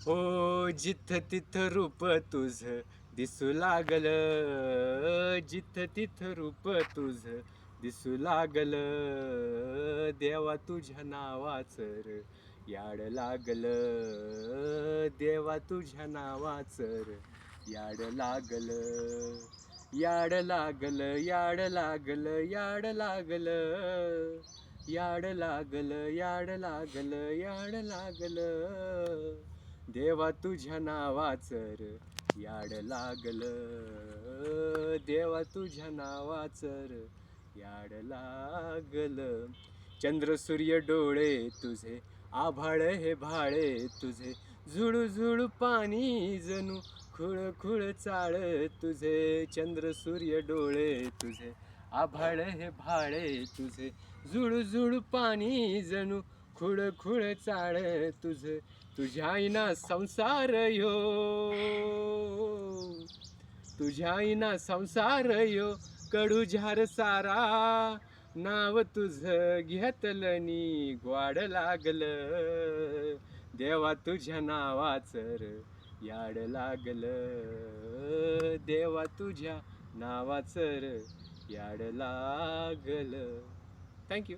हो, जिथं तिथं रूप तुझं दिसू लागलं, जिथं तिथं रूप तुझं दिसू लागलं, देवा तुझ्या नावाचं र याड लागलं, देवा तुझ्या नावाचं र याड लागलं, याड लागलं, याड लागलं, याड लागलं, याड लागलं, याड लागलं, याड लागलं, देवा तुझ्या नावाचं र याड लागलं, देवा तुझ्या नावाचं र याड लागलं. चंद्र सूर्य डोळे तुझे, आभाळ हे भाळे तुझे, झुळू झुळू पाणी जणू खुळ खुळ चाळ तुझे. चंद्र सूर्य डोळे तुझे, आभाळ हे भाळे तुझे, झुळू झुळू पाणी जणू खुळ खुळ चाळ तुझे. तुझ्या आईना संसार यो, तुझ्या आईना संसार यो, कडू झार सारा, नाव तुझ घेतलं नी ग्वाड लागलं, देवा तुझ्या नावाचं र याड लागलं, देवा तुझ्या नावाचं र याड लागलं. थँक्यू.